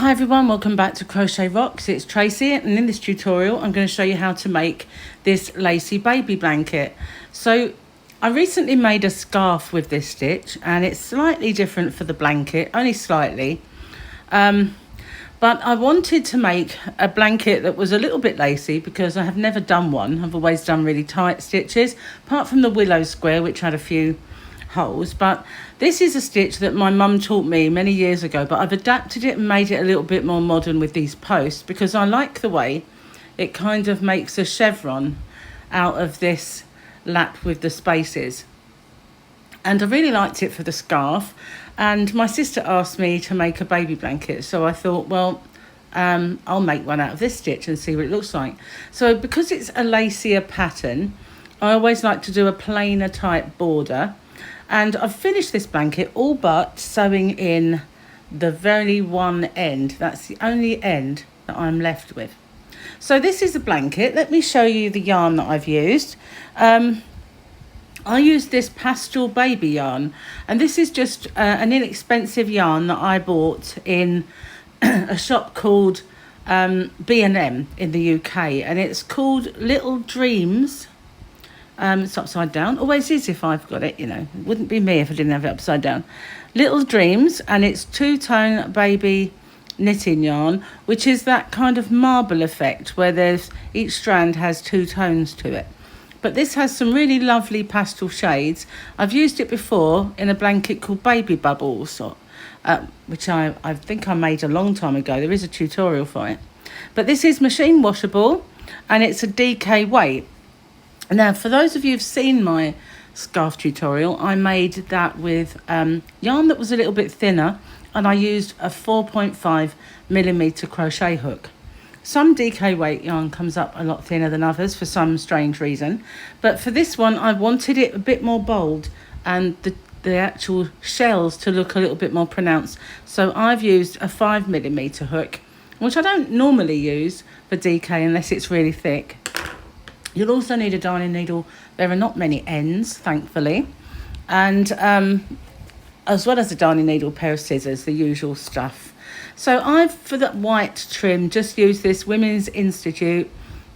Hi everyone, welcome back to Crochet Rocks. It's Tracy, and in this tutorial I'm going to show you how to make this Lacey baby blanket. So I recently made a scarf with this stitch, and it's slightly different for the blanket, only slightly. But I wanted to make a blanket that was a little bit lacy because I have never done one. I've always done really tight stitches, apart from the willow square, which had a few holes. But this is a stitch that my mum taught me many years ago, but I've adapted it and made it a little bit more modern with these posts because I like the way it kind of makes a chevron out of this lap with the spaces. And I really liked it for the scarf, and my sister asked me to make a baby blanket, so I thought, well, I'll make one out of this stitch and see what it looks like. So because it's a lacier pattern, I always like to do a plainer type border. And I've finished this blanket all but sewing in the very one end. That's the only end that I'm left with. So this is the blanket. Let me show you the yarn that I've used. I used this Pastel baby yarn, and this is just an inexpensive yarn that I bought in a shop called B&M in the UK, and it's called Little Dreams. It's upside down. Always is if I've got it, you know. It wouldn't be me if I didn't have it upside down. Little Dreams, and it's two-tone baby knitting yarn, which is that kind of marble effect where each strand has two tones to it. But this has some really lovely pastel shades. I've used it before in a blanket called Baby Bubbles, which I think I made a long time ago. There is a tutorial for it. But this is machine washable, and it's a DK weight. Now, for those of you who've seen my scarf tutorial, I made that with yarn that was a little bit thinner, and I used a 4.5mm crochet hook. Some DK weight yarn comes up a lot thinner than others for some strange reason, but for this one I wanted it a bit more bold and the actual shells to look a little bit more pronounced. So I've used a 5mm hook, which I don't normally use for DK unless it's really thick. You'll also need a darning needle. There are not many ends, thankfully, and as well as a darning needle, pair of scissors, the usual stuff. So I've, for that white trim, just used this Women's Institute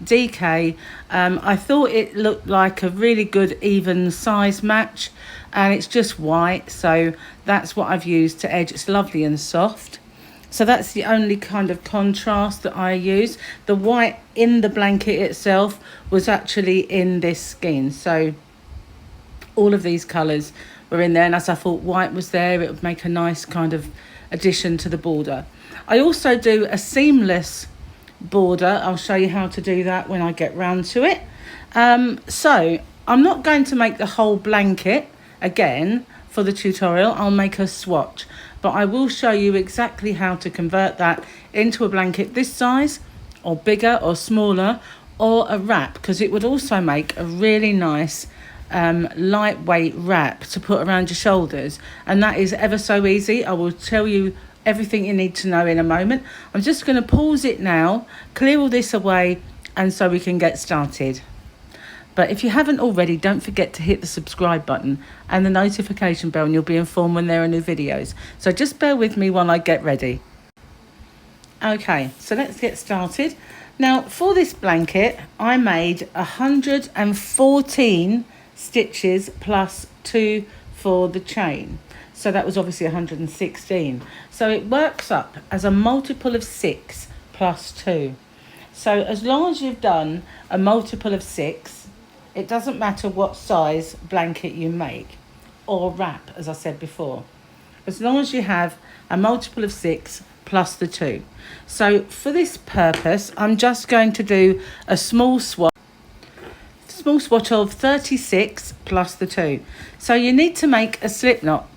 DK. I thought it looked like a really good even size match, and it's just white, so that's what I've used to edge. It's lovely and soft. So that's the only kind of contrast that I use. The white in the blanket itself was actually in this skein. So all of these colours were in there, and as I thought white was there, it would make a nice kind of addition to the border. I also do a seamless border. I'll show you how to do that when I get round to it. So I'm not going to make the whole blanket again for the tutorial. I'll make a swatch, but I will show you exactly how to convert that into a blanket this size, or bigger or smaller, or a wrap, because it would also make a really nice lightweight wrap to put around your shoulders, and that is ever so easy. I will tell you everything you need to know in a moment. I'm just going to pause it now, clear all this away, and so we can get started. But if you haven't already, don't forget to hit the subscribe button and the notification bell, and you'll be informed when there are new videos. So just bear with me while I get ready. Okay, so let's get started. Now, for this blanket, I made 114 stitches plus 2 for the chain. So that was obviously 116. So it works up as a multiple of 6 plus 2. So as long as you've done a multiple of 6, it doesn't matter what size blanket you make, or wrap, as I said before, as long as you have a multiple of 6 plus the 2. So for this purpose, I'm just going to do a small swatch of 36 plus the 2. So you need to make a slip knot,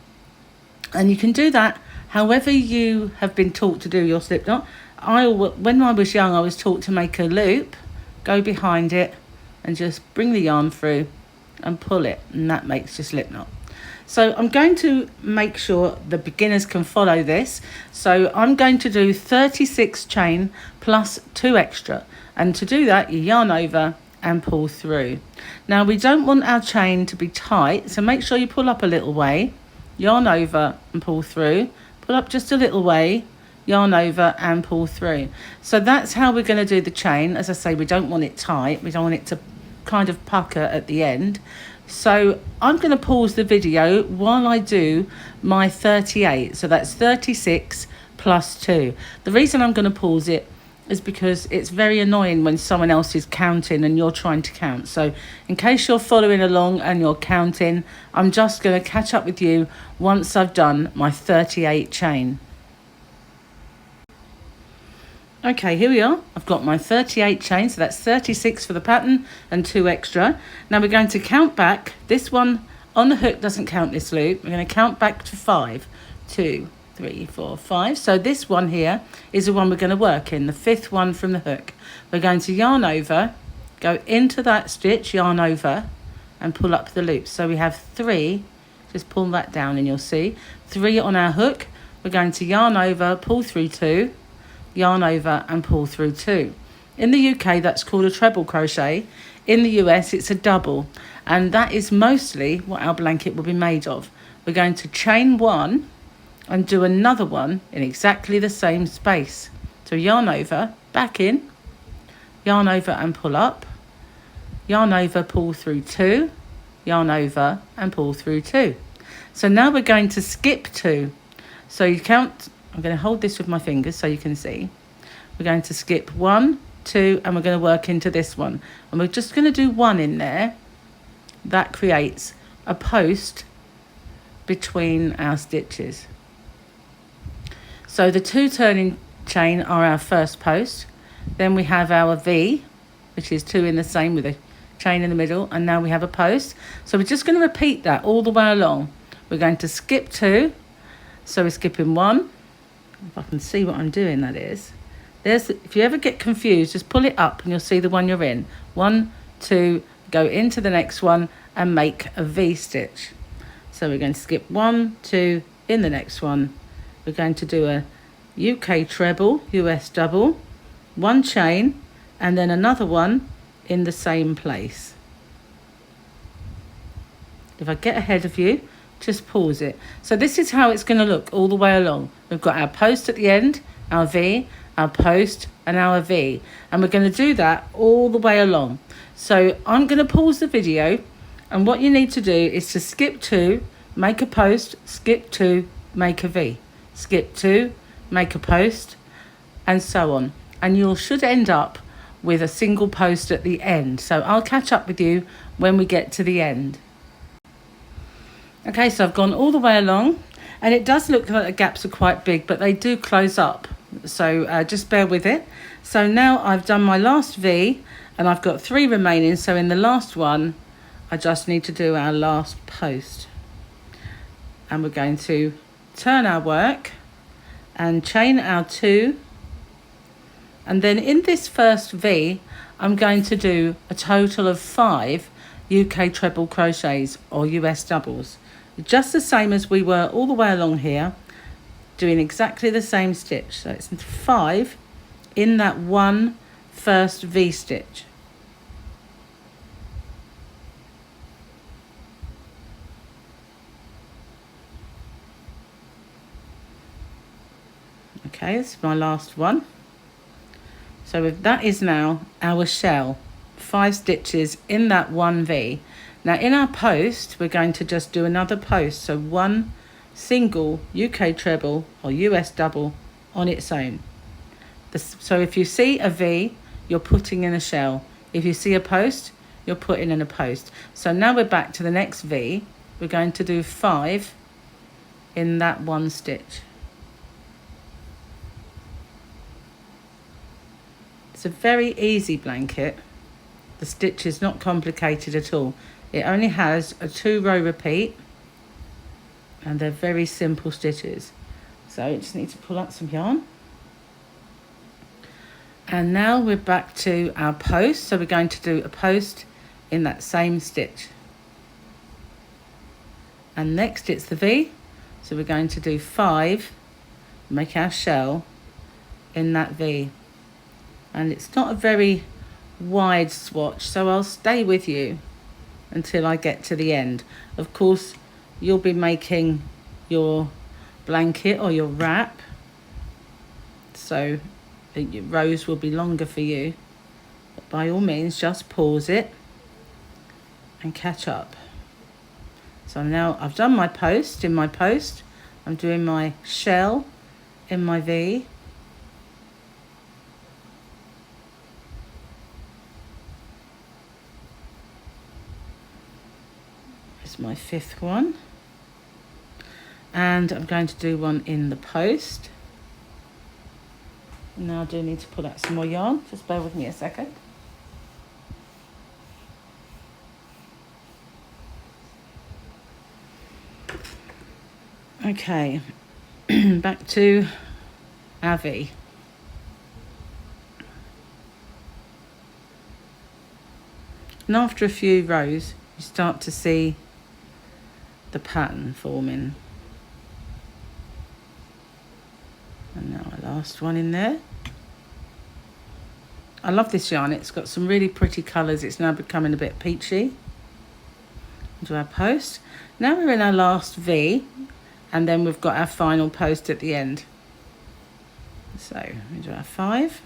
and you can do that however you have been taught to do your slip knot. When I was young, I was taught to make a loop, go behind it, and just bring the yarn through and pull it, and that makes your slip knot. So I'm going to make sure the beginners can follow this. So I'm going to do 36 chain plus 2 extra, and to do that you yarn over and pull through. Now we don't want our chain to be tight, so make sure you pull up a little way, yarn over and pull through, pull up just a little way, yarn over and pull through. So that's how we're going to do the chain. As I say, we don't want it tight, we don't want it to kind of pucker at the end. So I'm going to pause the video while I do my 38. So that's 36 plus 2. The reason I'm going to pause it is because it's very annoying when someone else is counting and you're trying to count. So in case you're following along and you're counting, I'm just going to catch up with you once I've done my 38 chain. Okay, here we are. I've got my 38 chains, so that's 36 for the pattern and 2 extra. Now we're going to count back. This one on the hook doesn't count this loop. We're going to count back to 5, 2, 3, 4, 5. So this one here is the one we're going to work in, the 5th one from the hook. We're going to yarn over, go into that stitch, yarn over, and pull up the loop. So we have 3, just pull that down and you'll see 3 on our hook. We're going to yarn over, pull through 2, yarn over and pull through 2. In the UK that's called a treble crochet. In the US it's a double, and that is mostly what our blanket will be made of. We're going to chain 1 and do another one in exactly the same space. So yarn over, back in, yarn over and pull up, yarn over, pull through 2, yarn over and pull through 2. So now we're going to skip 2. So you count, I'm going to hold this with my fingers so you can see. We're going to skip 1, 2, and we're going to work into this one. And we're just going to do 1 in there. That creates a post between our stitches. So the 2 turning chain are our first post. Then we have our V, which is 2 in the same with a chain in the middle. And now we have a post. So we're just going to repeat that all the way along. We're going to skip 2. So we're skipping 1. If I can see what I'm doing, that is. If you ever get confused, just pull it up and you'll see the one you're in. 1, 2, go into the next one and make a V stitch. So we're going to skip 1, 2, in the next one. We're going to do a UK treble, US double, 1 chain, and then another one in the same place. If I get ahead of you, just pause it. So this is how it's going to look all the way along. We've got our post at the end, our V, our post, and our V. And we're going to do that all the way along. So I'm going to pause the video, and what you need to do is to skip 2, make a post, skip 2, make a V. Skip 2, make a post, and so on. And you should end up with a single post at the end. So I'll catch up with you when we get to the end. Okay, so I've gone all the way along, and it does look like the gaps are quite big, but they do close up. So just bear with it. So now I've done my last V, and I've got 3 remaining. So in the last one, I just need to do our last post. And we're going to turn our work and chain our 2. And then in this first V, I'm going to do a total of 5 UK treble crochets or US doubles. Just the same as we were all the way along here, doing exactly the same stitch. So it's 5 in that one first V stitch. Okay, this is my last one. So that is now our shell, 5 stitches in that one V. Now in our post, we're going to just do another post. So 1 single UK treble or US double on its own. So if you see a V, you're putting in a shell. If you see a post, you're putting in a post. So now we're back to the next V. We're going to do 5 in that one stitch. It's a very easy blanket. The stitch is not complicated at all. It only has a 2-row repeat, and they're very simple stitches. So you just need to pull out some yarn. And now we're back to our post. So we're going to do a post in that same stitch. And next it's the V. So we're going to do 5, make our shell in that V. And it's not a very wide swatch, so I'll stay with you until I get to the end. Of course, you'll be making your blanket or your wrap so the rows will be longer for you. But by all means, just pause it and catch up. So now I've done my post. In my post, I'm doing my shell in my V. It's my 5th one. And I'm going to do one in the post. Now I do need to pull out some more yarn. Just bear with me a second. Okay, back to our V. And after a few rows, you start to see the pattern forming. And now our last one in there. I love this yarn. It's got some really pretty colours. It's now becoming a bit peachy. Do our post. Now we're in our last V, and then we've got our final post at the end. So we do our 5.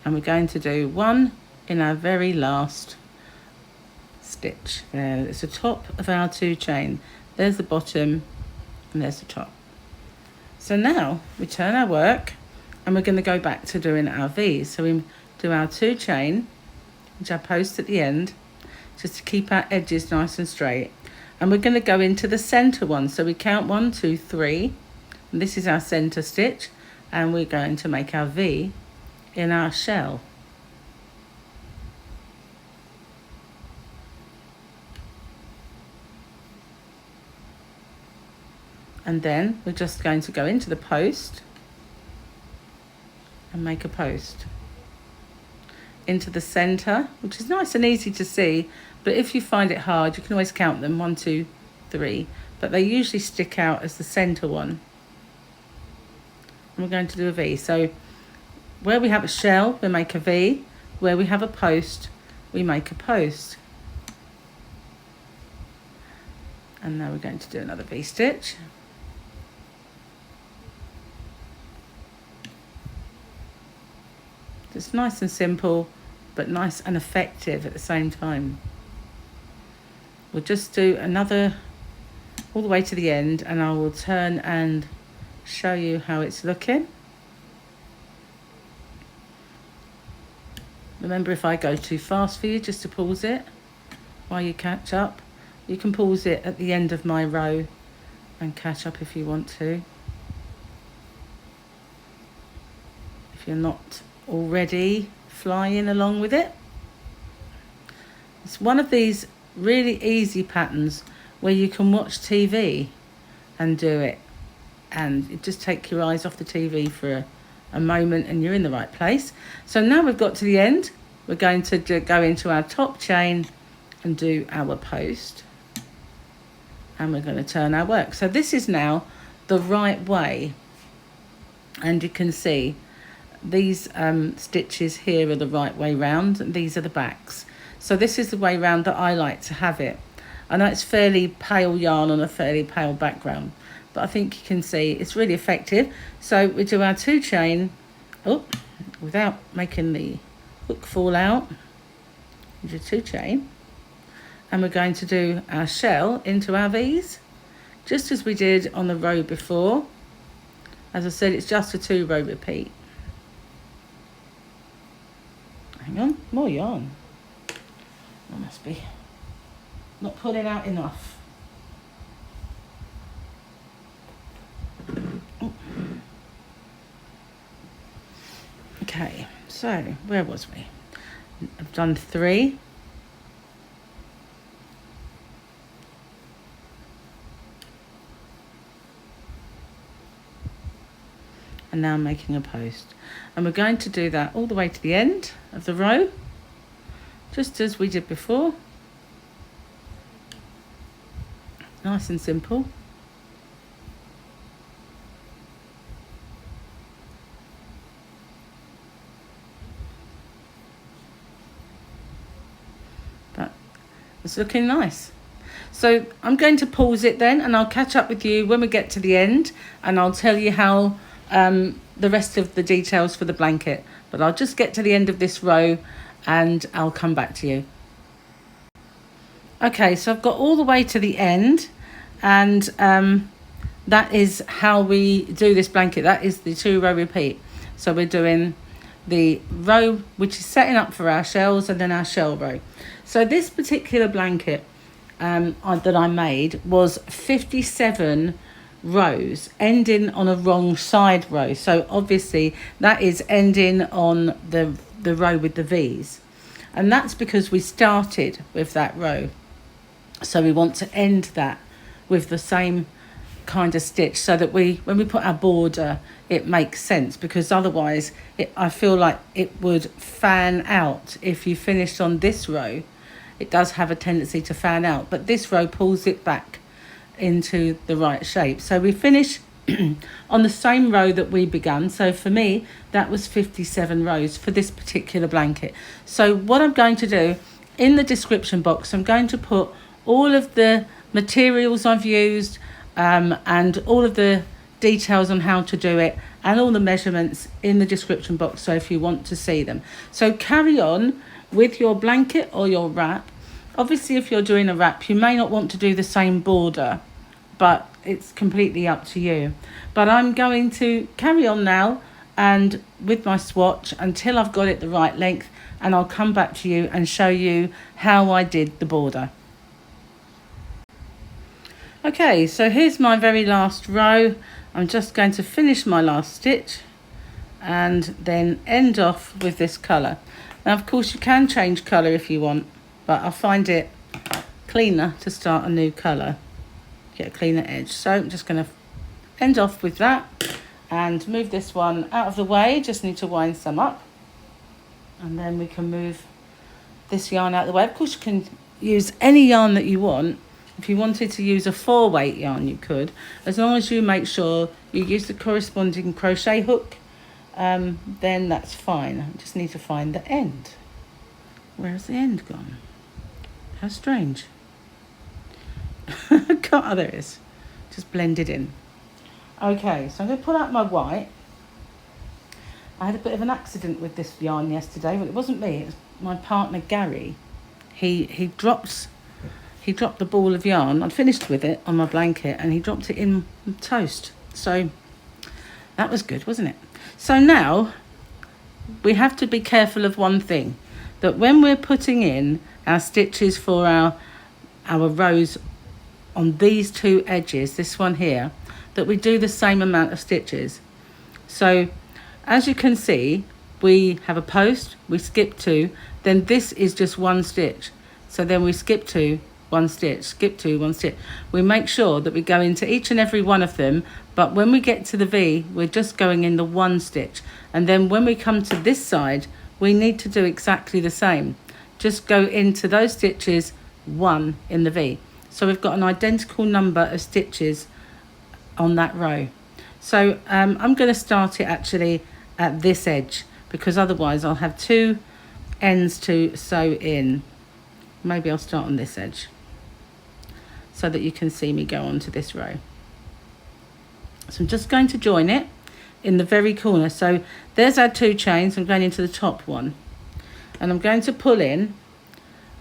And we're going to do 1 in our very last stitch. There, it's the top of our 2 chain. There's the bottom and there's the top. So now we turn our work and we're going to go back to doing our V's. So we do our 2 chain, which I post at the end, just to keep our edges nice and straight. And we're going to go into the center one. So we count 1, 2, 3. And this is our center stitch. And we're going to make our V in our shell. And then we're just going to go into the post and make a post into the center, which is nice and easy to see, but if you find it hard, you can always count them 1, 2, 3, but they usually stick out as the center one. And we're going to do a V. So where we have a shell, we make a V. Where we have a post, we make a post. And now we're going to do another V stitch. It's nice and simple, but nice and effective at the same time. We'll just do another all the way to the end, and I will turn and show you how it's looking. Remember, if I go too fast for you, just to pause it while you catch up. You can pause it at the end of my row and catch up if you want to. If you're not already flying along with it. It's one of these really easy patterns where you can watch TV and do it, and you just take your eyes off the TV for a moment and you're in the right place. So now we've got to the end, we're going to go into our top chain and do our post, and we're going to turn our work. So this is now the right way, and you can see these stitches here are the right way round, and these are the backs. So this is the way round that I like to have it. I know it's fairly pale yarn on a fairly pale background, but I think you can see it's really effective. So we do our 2 chain, without making the hook fall out, we do 2 chain, and we're going to do our shell into our V's, just as we did on the row before. As I said, it's just a 2 row repeat. Hang on, more yarn. I must be not pulling out enough. Okay, so where was we? I've done 3. And now I'm making a post. And we're going to do that all the way to the end of the row, just as we did before. Nice and simple. It's looking nice. So I'm going to pause it then, and I'll catch up with you when we get to the end, and I'll tell you how the rest of the details for the blanket. But I'll just get to the end of this row and I'll come back to you. Okay, so I've got all the way to the end, and that is how we do this blanket. That is the 2-row repeat. So we're doing the row which is setting up for our shells, and then our shell row. So this particular blanket that I made was 57 rows ending on a wrong side row. So obviously that is ending on the row with the V's, and that's because we started with that row. So we want to end that with the same kind of stitch, so that when we put our border, it makes sense, because otherwise I feel like it would fan out. If you finished on this row, it does have a tendency to fan out, but this row pulls it back into the right shape. So we finish on the same row that we began. So for me, that was 57 rows for this particular blanket. So what I'm going to do, in the description box, I'm going to put all of the materials I've used, and all of the details on how to do it, and all the measurements in the description box, so if you want to see them. So carry on with your blanket or your wrap. Obviously, if you're doing a wrap, you may not want to do the same border, but it's completely up to you. But I'm going to carry on now, and with my swatch, until I've got it the right length, and I'll come back to you and show you how I did the border. Okay, so here's my very last row. I'm just going to finish my last stitch and then end off with this colour. Now, of course, you can change colour if you want, but I find it cleaner to start a new colour, get a cleaner edge. So I'm just going to end off with that and move this one out of the way. Just need to wind some up, and then we can move this yarn out of the way. Of course, you can use any yarn that you want. If you wanted to use a 4-weight yarn, you could, as long as you make sure you use the corresponding crochet hook, then that's fine. I just need to find the end. Where's the end gone? How strange. Oh, there it is. Just blended in. Okay, so I'm going to pull out my white. I had a bit of an accident with this yarn yesterday. Well, it wasn't me, it was my partner Gary. He dropped the ball of yarn. I'd finished with it on my blanket, and he dropped it in toast. So that was good, wasn't it? So now we have to be careful of one thing, that when we're putting in our stitches for our rows on these 2 edges, this one here, that we do the same amount of stitches. So as you can see, we have a post, we skip 2, then this is just 1 stitch. So then we skip 2, 1 stitch, skip 2, 1 stitch. We make sure that we go into each and every one of them, but when we get to the V, we're just going in the 1 stitch. And then when we come to this side, we need to do exactly the same. Just go into those stitches, 1 in the V. So we've got an identical number of stitches on that row. So I'm going to start it actually at this edge, because otherwise I'll have 2 ends to sew in. Maybe I'll start on this edge, so that you can see me go on to this row. So I'm just going to join it in the very corner. So there's our 2 chains. I'm going into the top one, and I'm going to pull in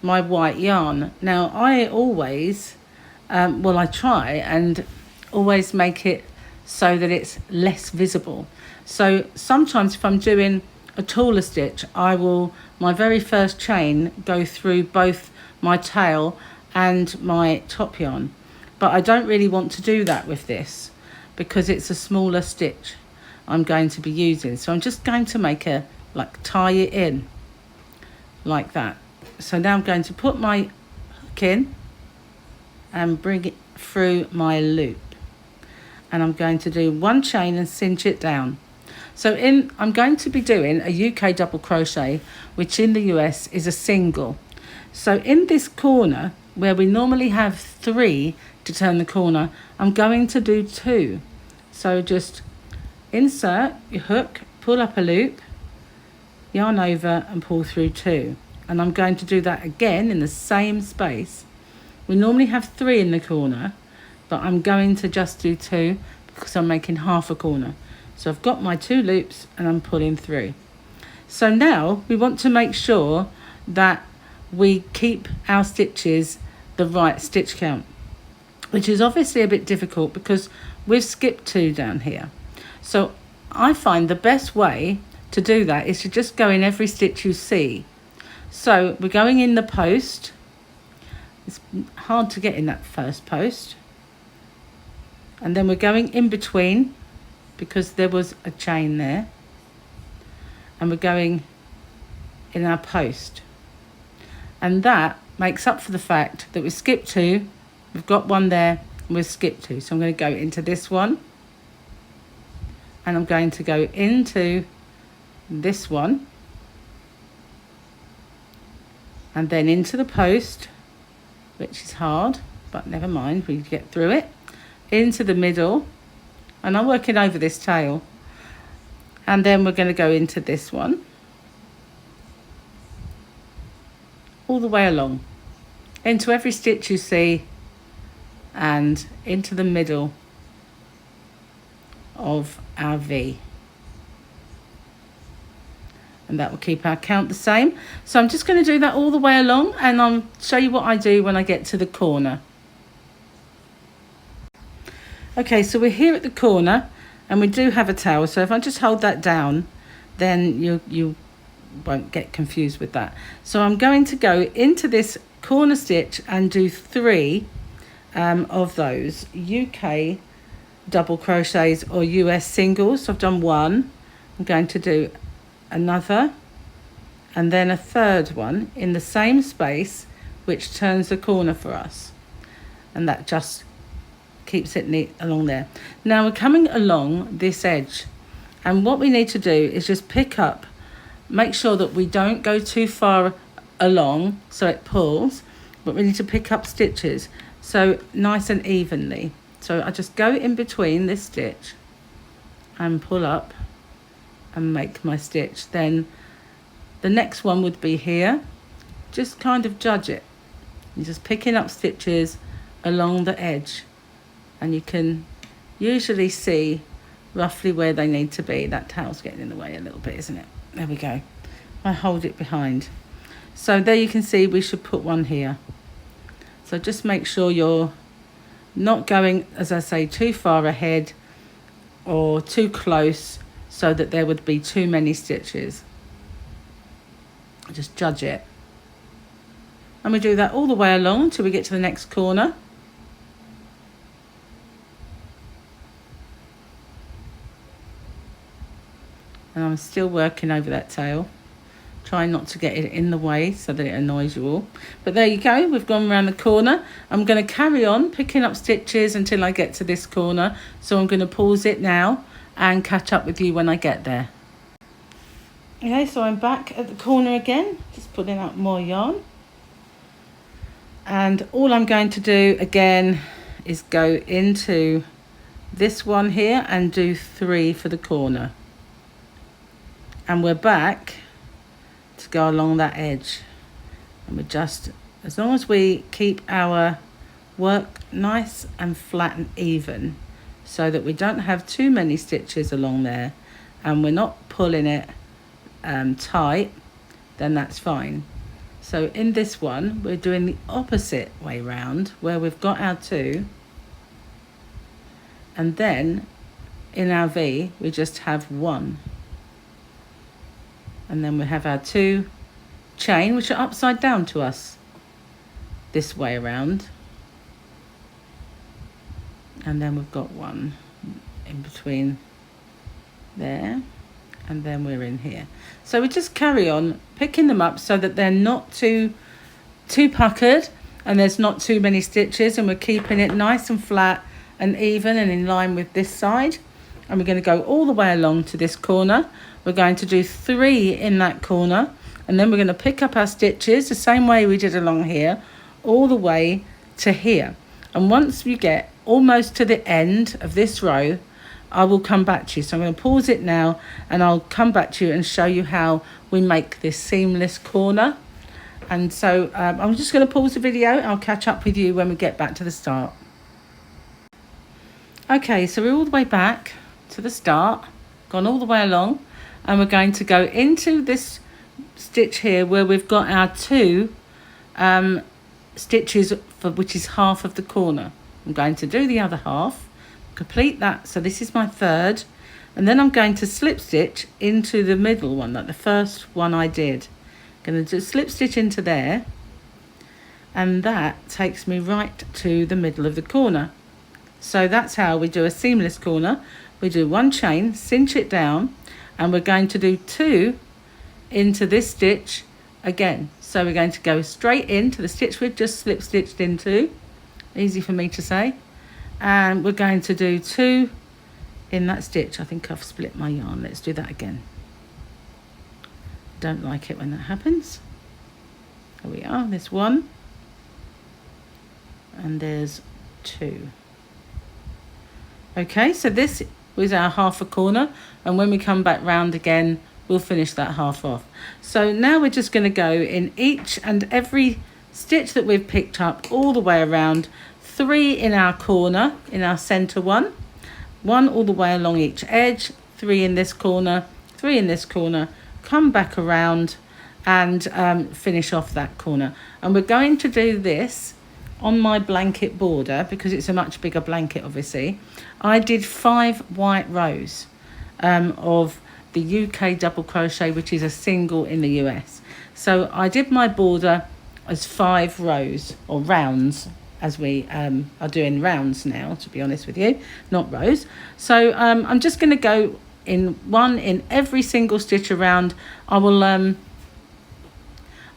my white yarn. Now I always, I try and always make it so that it's less visible. So sometimes if I'm doing a taller stitch, I will, my very first chain, go through both my tail and my top yarn, but I don't really want to do that with this, because it's a smaller stitch I'm going to be using. So I'm just going to make tie it in like that. So now I'm going to put my hook in and bring it through my loop, and I'm going to do 1 chain and cinch it down. So I'm going to be doing a UK double crochet, which in the US is a single. So in this corner, where we normally have 3 to turn the corner, I'm going to do 2. So just insert your hook, pull up a loop, yarn over and pull through 2. and I'm going to do that again in the same space. We normally have 3 in the corner, but I'm going to just do 2 because I'm making half a corner. So I've got my 2 loops and I'm pulling through. So now we want to make sure that we keep our stitches the right stitch count, which is obviously a bit difficult because we've skipped 2 down here. So I find the best way to do that is to just go in every stitch you see. So we're going in the post. It's hard to get in that first post. And then we're going in between because there was a chain there. And we're going in our post. And that makes up for the fact that we skipped 2. We've got 1 there and we've skipped 2. So I'm going to go into this one. And I'm going to go into this one. And then into the post, which is hard, but never mind, we get through it. Into the middle, and I'm working over this tail. And then we're going to go into this one. All the way along. Into every stitch you see, and into the middle of our V. And that will keep our count the same. So I'm just going to do that all the way along, and I'll show you what I do when I get to the corner. Okay, so we're here at the corner and we do have a tail. So if I just hold that down, then you won't get confused with that. So I'm going to go into this corner stitch and do 3 of those UK double crochets or US singles. So I've done 1. I'm going to do another and then a third one in the same space, which turns the corner for us, and that just keeps it neat along there. Now we're coming along this edge, and what we need to do is just pick up, make sure that we don't go too far along so it pulls, but we need to pick up stitches so nice and evenly. So I just go in between this stitch and pull up and make my stitch. Then the next one would be here. Just kind of judge it. You're just picking up stitches along the edge, and you can usually see roughly where they need to be. That tail's getting in the way a little bit, isn't it? There we go. I hold it behind. So there you can see we should put one here. So just make sure you're not going, as I say, too far ahead or too close so that there would be too many stitches. Just judge it. And we do that all the way along until we get to the next corner. And I'm still working over that tail. Try not to get it in the way so that it annoys you all. But there you go, we've gone around the corner. I'm going to carry on picking up stitches until I get to this corner. So I'm going to pause it now and catch up with you when I get there. Okay, so I'm back at the corner again, just putting out more yarn. And all I'm going to do again is go into this one here and do 3 for the corner. And we're back to go along that edge. And we're just, as long as we keep our work nice and flat and even, so that we don't have too many stitches along there and we're not pulling it tight, then that's fine. So in this one we're doing the opposite way round, where we've got our 2, and then in our V we just have 1, and then we have our 2 chain, which are upside down to us this way around. And then we've got 1 in between there, and then we're in here. So we just carry on picking them up so that they're not too puckered and there's not too many stitches, and we're keeping it nice and flat and even and in line with this side. And we're going to go all the way along to this corner. We're going to do 3 in that corner, and then we're going to pick up our stitches the same way we did along here, all the way to here. And once we get almost to the end of this row, I will come back to you. So I'm going to pause it now and I'll come back to you and show you how we make this seamless corner. And so I'm just going to pause the video. I'll catch up with you when we get back to the start. Okay, so we're all the way back to the start, gone all the way along, and we're going to go into this stitch here where we've got our 2 stitches for which is half of the corner. I'm going to do the other half, complete that. So this is my 3rd, and then I'm going to slip stitch into the middle one, like the first one I did. I'm going to just slip stitch into there, and that takes me right to the middle of the corner. So that's how we do a seamless corner. We do 1 chain, cinch it down, and we're going to do 2 into this stitch again. So we're going to go straight into the stitch we've just slip stitched into, easy for me to say, and we're going to do 2 in that stitch. I think I've split my yarn. Let's do that again. Don't like it when that happens. There we are, there's 1 and there's 2. Okay, so this was our half a corner, and when we come back round again, we'll finish that half off. So now we're just going to go in each and every stitch that we've picked up all the way around, 3 in our corner, in our center one all the way along each edge, 3 in this corner, 3 in this corner, come back around and finish off that corner. And we're going to do this on my blanket border because it's a much bigger blanket. Obviously I did 5 white rows of the UK double crochet, which is a single in the US. So I did my border as 5 rows, or rounds, as we are doing rounds now, to be honest with you, not rows. So I'm just going to go in 1 in every single stitch around.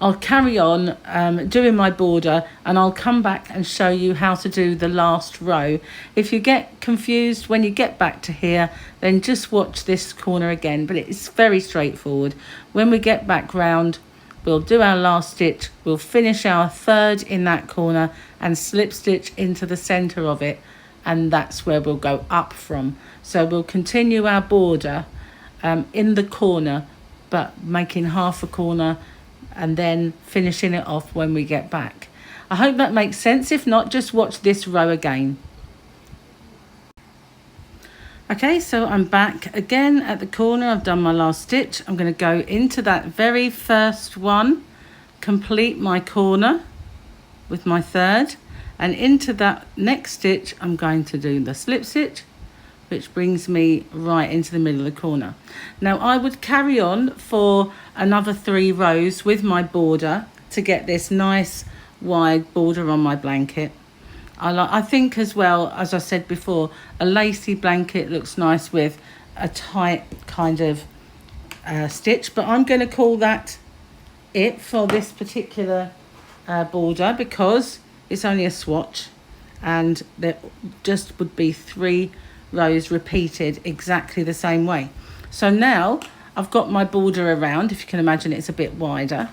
I'll carry on doing my border, and I'll come back and show you how to do the last row. If you get confused when you get back to here, then just watch this corner again, but it's very straightforward. When we get back round, we'll do our last stitch, we'll finish our 3rd in that corner and slip stitch into the center of it, and that's where we'll go up from. So we'll continue our border in the corner, but making half a corner and then finishing it off when we get back. I hope that makes sense. If not, just watch this row again. Okay, so I'm back again at the corner. I've done my last stitch. I'm going to go into that very first one, complete my corner with my 3rd, and into that next stitch I'm going to do the slip stitch, which brings me right into the middle of the corner. Now I would carry on for another 3 rows with my border to get this nice wide border on my blanket. I think as well, as I said before, a lacy blanket looks nice with a tight kind of stitch, but I'm going to call that it for this particular border because it's only a swatch, and there just would be 3 rows repeated exactly the same way. So now I've got my border around, if you can imagine it's a bit wider,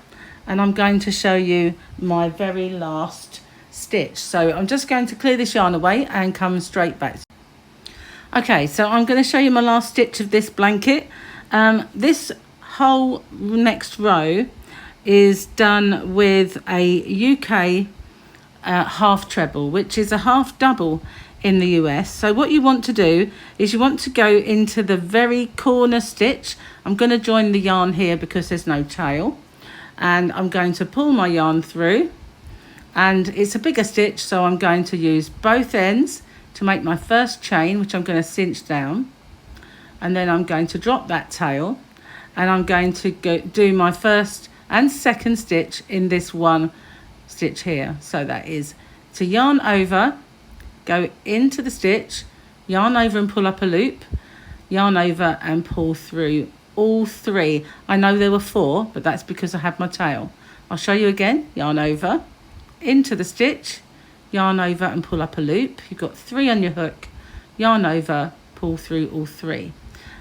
and I'm going to show you my very last stitch. So I'm just going to clear this yarn away and come straight back. Okay, so I'm going to show you my last stitch of this blanket. This whole next row is done with a UK half treble, which is a half double in the US. So what you want to do is you want to go into the very corner stitch. I'm going to join the yarn here because there's no tail, and I'm going to pull my yarn through, and it's a bigger stitch, so I'm going to use both ends to make my first chain, which I'm going to cinch down, and then I'm going to drop that tail, and I'm going to do my first and second stitch in this one stitch here. So that is to yarn over, go into the stitch, yarn over and pull up a loop, yarn over and pull through all 3. I know there were 4, but that's because I had my tail. I'll show you again. Yarn over, into the stitch, yarn over and pull up a loop. You've got 3 on your hook, yarn over, pull through all 3.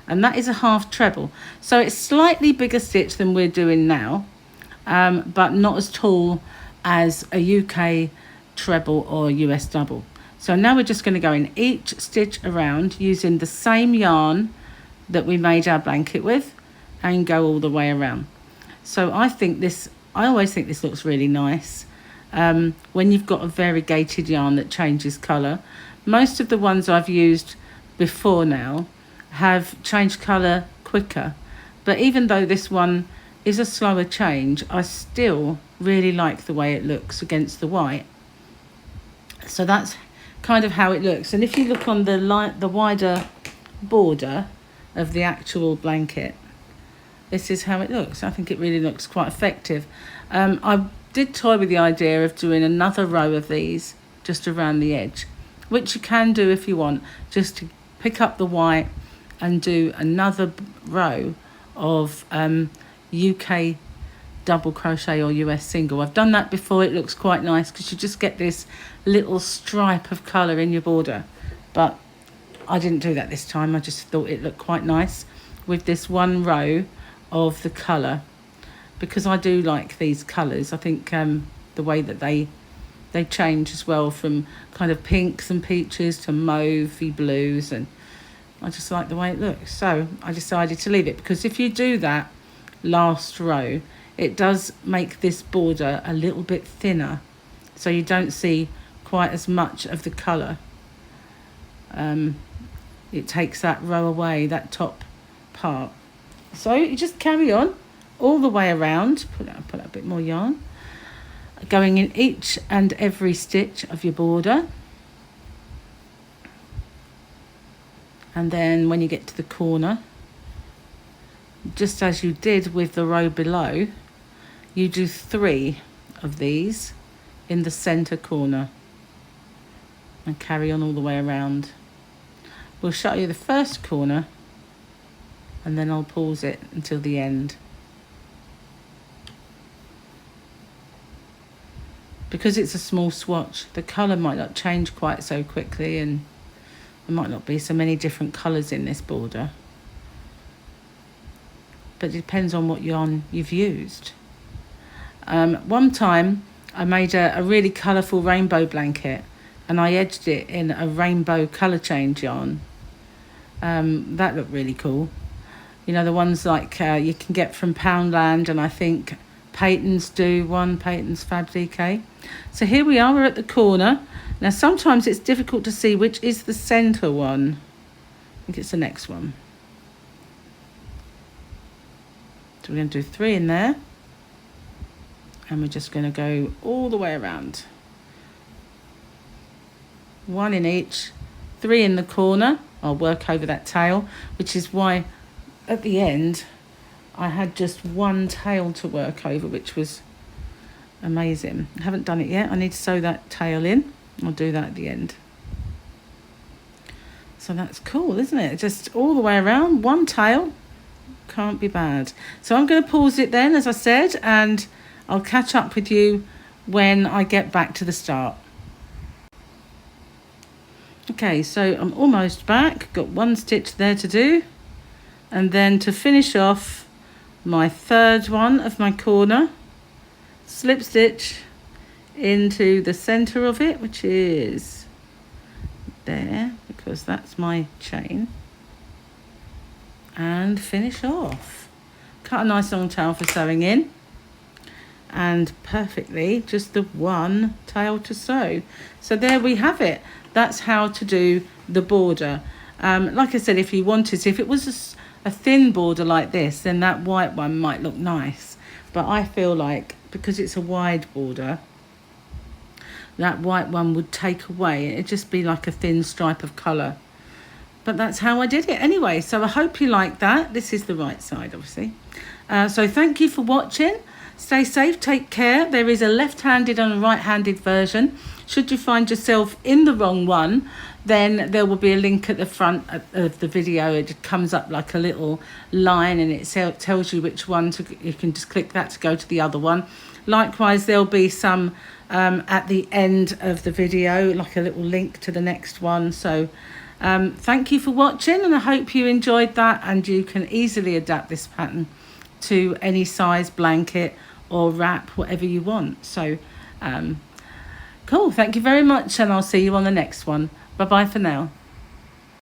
And that is a half treble. So it's slightly bigger stitch than we're doing now, but not as tall as a UK treble or US double. So now we're just going to go in each stitch around using the same yarn that we made our blanket with and go all the way around. So I think this I always think this looks really nice when you've got a variegated yarn that changes colour. Most of the ones I've used before now have changed colour quicker, but even though this one is a slower change, I still really like the way it looks against the white. So that's kind of how it looks. And if you look on the wider border of the actual blanket, this is how it looks. I think it really looks quite effective. I did toy with the idea of doing another row of these just around the edge, which you can do if you want, just to pick up the white and do another row of UK double crochet or US single. I've done that before. It looks quite nice because you just get this little stripe of colour in your border, but I didn't do that this time. I just thought it looked quite nice with this one row of the colour, because I do like these colours. I think the way that they change as well, from kind of pinks and peaches to mauvey blues, and I just like the way it looks. So I decided to leave it, because if you do that last row, it does make this border a little bit thinner, so you don't see quite as much of the colour. It takes that row away, that top part. So you just carry on all the way around. Put out a bit more yarn, going in each and every stitch of your border. And then when you get to the corner, just as you did with the row below, you do 3 of these in the center corner and carry on all the way around. We'll show you the first corner and then I'll pause it until the end. Because it's a small swatch, the colour might not change quite so quickly, and there might not be so many different colours in this border. But it depends on what yarn you've used. One time I made a really colourful rainbow blanket, and I edged it in a rainbow colour change yarn. That looked really cool. You know, the ones like you can get from Poundland, and I think Peyton's do one, Peyton's Fab DK. So here we are, we're at the corner. Now sometimes it's difficult to see which is the centre one. I think it's the next one. So we're going to do 3 in there. And we're just going to go all the way around. 1 in each, 3 in the corner. I'll work over that tail, which is why at the end I had just 1 tail to work over, which was amazing. I haven't done it yet. I need to sew that tail in. I'll do that at the end. So that's cool, isn't it? Just all the way around, 1 tail. Can't be bad. So I'm going to pause it then, as I said, and I'll catch up with you when I get back to the start. Okay, so I'm almost back. Got 1 stitch there to do. And then to finish off my 3rd one of my corner, slip stitch into the center of it, which is there, because that's my chain, and finish off. Cut a nice long tail for sewing in, and perfectly just the 1 tail to sew. So there we have it. That's how to do the border. Like I said, if you wanted, if it was a thin border like this, then that white one might look nice, but I feel like because it's a wide border, that white one would take away. It'd just be like a thin stripe of colour. But that's how I did it anyway. So I hope you like that. This is the right side, obviously. So thank you for watching. Stay safe, take care. There is a left-handed and a right-handed version. Should you find yourself in the wrong one, then there will be a link at the front of the video. It comes up like a little line, and it tells you which one you can just click that to go to the other one. Likewise, there'll be some at the end of the video, like a little link to the next one. So thank you for watching, and I hope you enjoyed that, and you can easily adapt this pattern to any size blanket or wrap, whatever you want. So cool, thank you very much, and I'll see you on the next one. Bye bye for now.